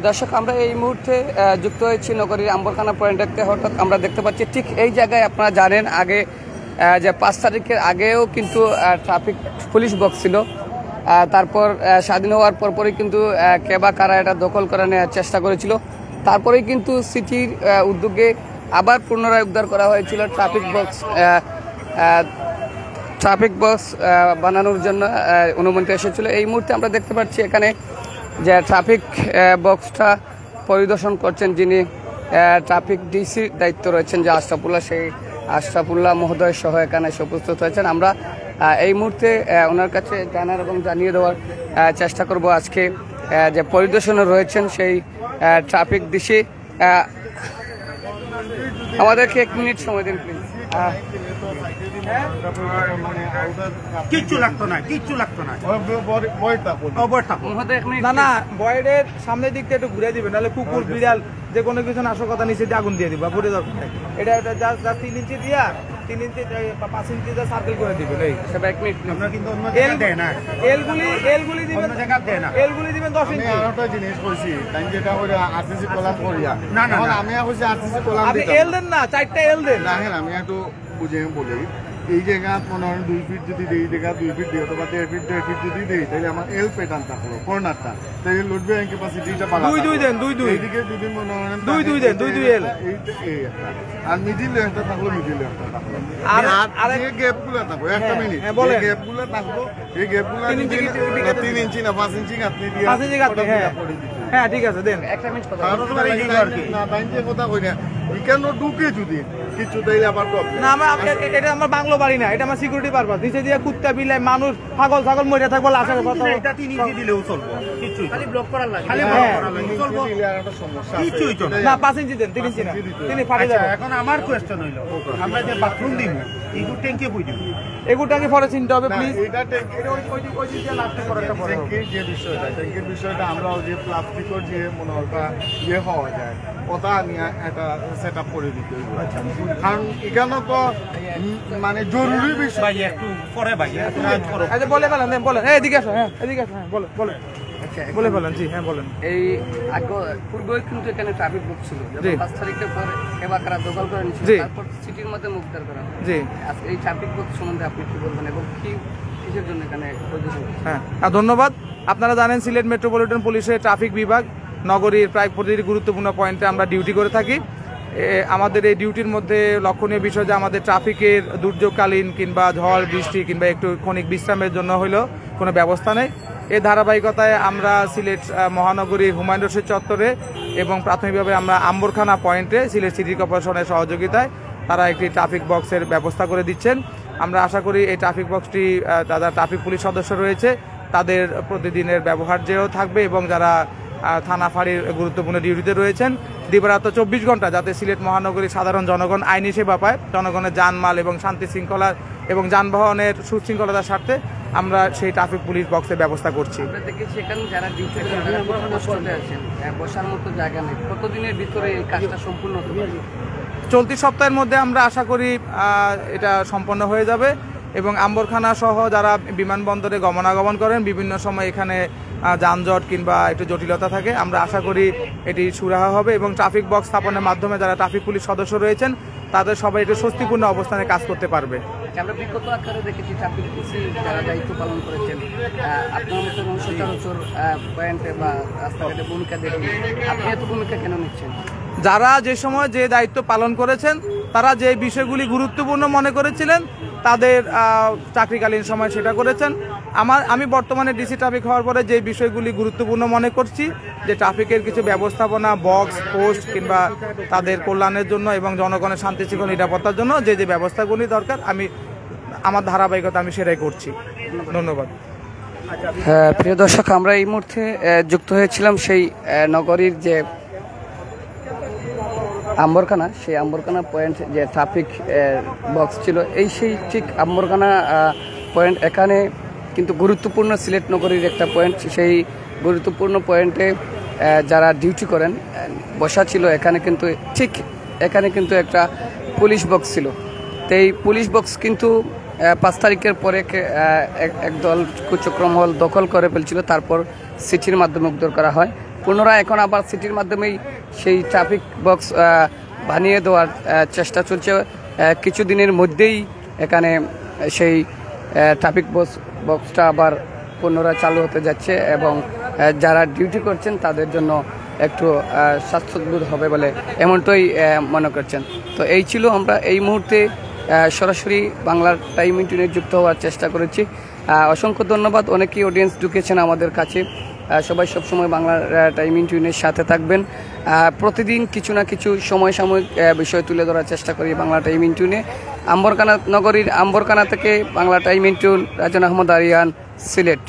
দর্শক, আমরা এই মুহূর্তে যুক্ত হয়েছি নগরীর আম্বরখানা পয়েন্ট দেখতে। হঠাৎ আমরা দেখতে পাচ্ছি ঠিক এই জায়গায়, আপনারা জানেন আগে যে 5 তারিখের আগেও কিন্তু ট্রাফিক পুলিশ বক্স ছিল। তারপর স্বাধীন হওয়ার পরপরই কিন্তু কেবা কারা এটা দখল করে নেওয়ার চেষ্টা করেছিল। তারপরেই কিন্তু সিটির উদ্যোগে আবার পুনরায় উদ্ধার করা হয়েছিল ট্রাফিক বক্স বানানোর জন্য অনুমতি এসেছিল। এই মুহূর্তে আমরা দেখতে পাচ্ছি এখানে যে ট্রাফিক বক্সটা পরিদর্শন করছেন যিনি ট্রাফিক ডিসির দায়িত্ব রয়েছেন, যে আশরাফুল্লাহ, সেই আশরাফুল্লাহ মহোদয় সহ এখানে উপস্থিত হয়েছেন। আমরা এই মুহূর্তে ওনার কাছে জানার এবং জানিয়ে দেওয়ার চেষ্টা করব আজকে যে পরিদর্শনে রয়েছেন সেই ট্রাফিক ডিসি। আমাদেরকে 1 মিনিট সময় দিন প্লিজ। কিচ্ছু লাগতো না না বয়েডের সামনের দিকটা একটু ঘুরে দিবেন, নাহলে কুকুর বিড়াল যে কোনো কিছু নাশকতা নিচে দিয়ে আগুন দিয়ে দিবা ঘুরে দরকার নাই। এটা যা 3 ইঞ্চি দিয়া 3 ইঞ্চি 5 ইঞ্চি যা সার্কেল করে দিবেন। এই 1 মিনিট, আমরা কিন্তু অন্য জায়গা দেয় না, এলগুলি দিবেন, অন্য জায়গা দেয় না, এলগুলি দিবেন 10 ইঞ্চি। আমি আরেকটা জিনিস কইছি, তাই যেটা ওই আরসিসি কলাম করিয়া না আমি কইছি আরসিসি কলাম আপনি এল দেন না, 4টা এল দেন। না হ্যাঁ, আমি একটু বুঝে বলি। এই জায়গা 2 ফিট যদি দিই, এই জায়গা 2 ফিট দিই অথবা 1.5 ফিট যদি দিই, তাহলে আমার এল প্যাটার্ন থাকলো কর্নারটা, তাহলে লোড বেয়ারিং ক্যাপাসিটিটা পালা 2 দেন, 2 এইদিকে যদি মনে হয় 2 দেন, 2 এল এই একটা, আর মিডিল একটা থাকলো, মিডিল একটা থাকলো, আর এই গ্যাপগুলো থাকলো। একটা মিনিট, এই গ্যাপগুলো থাকলো, এই গ্যাপগুলো 3 ইঞ্চি না 5 ইঞ্চি আপনি দিয়ে 5 ইঞ্চি কাটতে। হ্যাঁ ঠিক আছে, দেন। 1 মিনিট কথা না তাই যে কথা কই না, ইকানো ঢুকে যদি কিছু তাইলে আবার প্রবলেম না। এটা আমার বাংলো বাড়ি না, এটা আমার সিকিউরিটি পারপাস। নিচে দিয়ে কুত্তা বিলাই মানুষ ছাগল মরে থাকবো, লাশের কথা। এটা 3 ইঞ্চি দিলেও চলবো, কিছু খালি ব্লক করার লাগে, খালি ব্লক করার লাগে চলবো, একটা সমস্যা কিছুই চলবে না। 5 ইঞ্চি দেন, 3 ইঞ্চি না, 3 ফাটে যাবে। এখন আমার কোয়েশ্চেন হইল, আমরা যে বাথরুম দিব এইটু ট্যাঙ্কি বই দিব, এগুলো কি ফরে চিনতে হবে প্লিজ। এটা ওই যে লাস্টে করে একটা ট্যাঙ্কির যে বিষয়টা, ট্যাঙ্কির বিষয়টা আমরা ওই যে প্লাস্টিকের যে মনে হয় হওয়া যায় ওটা নিয়ে একটা সেট আপ করে দিতে হইব। কারণ এখানে তো মানে জরুরি বিষয়। ভাই একটু পরে ভাই আচ্ছা বলে ফেলেন, বলেন। এদিকে আসো, হ্যাঁ এদিকে আসো, হ্যাঁ বলেন বলে ফেলেন। জি হ্যাঁ বলেন। এই পূর্বে কিন্তু এখানে ট্রাফিক বুক ছিল, 5 তারিখের পর কেবা কারা দখল করে নিয়েছিল, তারপর সিটির মধ্যে মুক্তার করা। জি, এই ট্রাফিক বুক সম্বন্ধে আপনি কি বলবেন এবং কিসের জন্য এখানে পরিদর্শন? হ্যাঁ ধন্যবাদ। আপনারা জানেন সিলেট মেট্রোপলিটন পুলিশের ট্রাফিক বিভাগ নগরীর প্রায় প্রতিটি গুরুত্বপূর্ণ পয়েন্টে আমরা ডিউটি করে থাকি। আমাদের এই ডিউটির মধ্যে লক্ষণীয় বিষয় যে আমাদের ট্রাফিকের দুর্যোগকালীন কিংবা ঝড় বৃষ্টি কিংবা একটু ক্ষণিক বিশ্রামের জন্য হলেও কোনো ব্যবস্থা নেই। এই ধারাবাহিকতায় আমরা সিলেট মহানগরীর হুমায়ুন রশিদ চত্বরে এবং প্রাথমিকভাবে আমরা আম্বরখানা পয়েন্টে সিলেট সিটি কর্পোরেশনের সহযোগিতায় তারা একটি ট্রাফিক বক্সের ব্যবস্থা করে দিচ্ছেন। আমরা আশা করি এই ট্রাফিক বক্সটি যারা ট্রাফিক পুলিশ সদস্য রয়েছে তাদের প্রতিদিনের ব্যবহার্যেও থাকবে এবং যারা থানা ফাঁড়ির গুরুত্বপূর্ণ ডিউটিতে রয়েছেন দিবারাত্র 24 ঘন্টা যাতে সিলেট মহানগরীর সাধারণ জনগণ আইনি সেবা পায়, জনগণের জানমাল এবং শান্তি শৃঙ্খলা এবং যানবাহনের সুশৃঙ্খলতার স্বার্থে আমরা সেই ট্রাফিক পুলিশ বক্সের ব্যবস্থা করছি। আমরা দেখেছি এখানে যারা ডিউটি আছেন বসার মতো জায়গা নেই, কতদিনের ভিতরে এই কাজটা সম্পূর্ণ হতে পারে? চলতি সপ্তাহের মধ্যে আমরা আশা করি এটা সম্পন্ন হয়ে যাবে এবং আম্বরখানা সহ যারা বিমানবন্দরে গমনাগমন করেন বিভিন্ন সময় এখানে যানজট কিংবা একটু জটিলতা থাকে, আমরা আশা করি এটি সুরাহা হবে এবং ট্রাফিক বক্স স্থাপনের মাধ্যমে যারা ট্রাফিক পুলিশ সদস্য রয়েছেন তাদের সবাই একটু স্বস্তিপূর্ণ অবস্থানে কাজ করতে পারবে। আমরা বিগত আকারে দেখেছি ট্রাফিক পুলিশ যারা দায়িত্ব পালন করেছেন আপনার মতো সচরাচর পয়েন্টে বা রাস্তাঘাটে ভূমিকা দেখেন, আপনি এত ভূমিকা কেন নিচ্ছেন? যারা যে সময় যে দায়িত্ব পালন করেছেন তারা যে বিষয়গুলি গুরুত্বপূর্ণ মনে করেছিলেন তাদের চাকরিকালীন সময় সেটা করেছেন। আমি বর্তমানে ডিসি ট্রাফিক হওয়ার পরে যে বিষয়গুলি গুরুত্বপূর্ণ মনে করছি যে ট্রাফিকের কিছু ব্যবস্থাপনা বক্স পোস্ট কিংবা তাদের কল্যাণের জন্য এবং জনগণের শান্তি শৃঙ্খলা নিরাপত্তার জন্য যে যে ব্যবস্থাগুলি দরকার আমি আমার ধারাবাহিকতা আমি সেটাই করছি। ধন্যবাদ। প্রিয় দর্শক, আমরা এই মুহূর্তে যুক্ত হয়েছিলাম সেই নগরীর যে আম্বরখানা, সেই আম্বরখানা পয়েন্ট যে ট্রাফিক বক্স ছিল এই সেই ঠিক আম্বরখানা পয়েন্ট। এখানে কিন্তু গুরুত্বপূর্ণ সিলেট নগরীর একটা পয়েন্ট, সেই গুরুত্বপূর্ণ পয়েন্টে যারা ডিউটি করেন বসা ছিল এখানে কিন্তু ঠিক এখানে কিন্তু একটা পুলিশ বক্স ছিল। তো এই পুলিশ বক্স কিন্তু 5 তারিখের পরে একদল কুচক্রম হল দখল করে ফেলছিল, তারপর সিটির মাধ্যমে উদ্ধার করা হয়। পুনরায় এখন আবার সিটির মাধ্যমেই সেই ট্রাফিক বক্স বানিয়ে দেওয়ার চেষ্টা চলছে। কিছুদিনের মধ্যেই এখানে সেই ট্রাফিক বক্সটা আবার পুনরায় চালু হতে যাচ্ছে এবং যারা ডিউটি করছেন তাদের জন্য একটু স্বাস্থ্যবোধ হবে বলে এমনটাই মনে করছেন। তো এই ছিল, আমরা এই মুহূর্তে সরাসরি বাংলার টাইম ইনটিউনে যুক্ত হওয়ার চেষ্টা করেছি। অসংখ্য ধন্যবাদ, অনেকেই অডিয়েন্স ঢুকেছেন আমাদের কাছে। সবাই সবসময় বাংলার টাইম ইনটিউনের সাথে থাকবেন। প্রতিদিন কিছু না কিছু সমসাময়িক বিষয় তুলে ধরার চেষ্টা করি বাংলা টাইম ইনটিউনে। নগরীর আম্বরকানা থেকে বাংলা টাইম ইনটিউন, রাজন আহমদ আরিয়ান, সিলেট।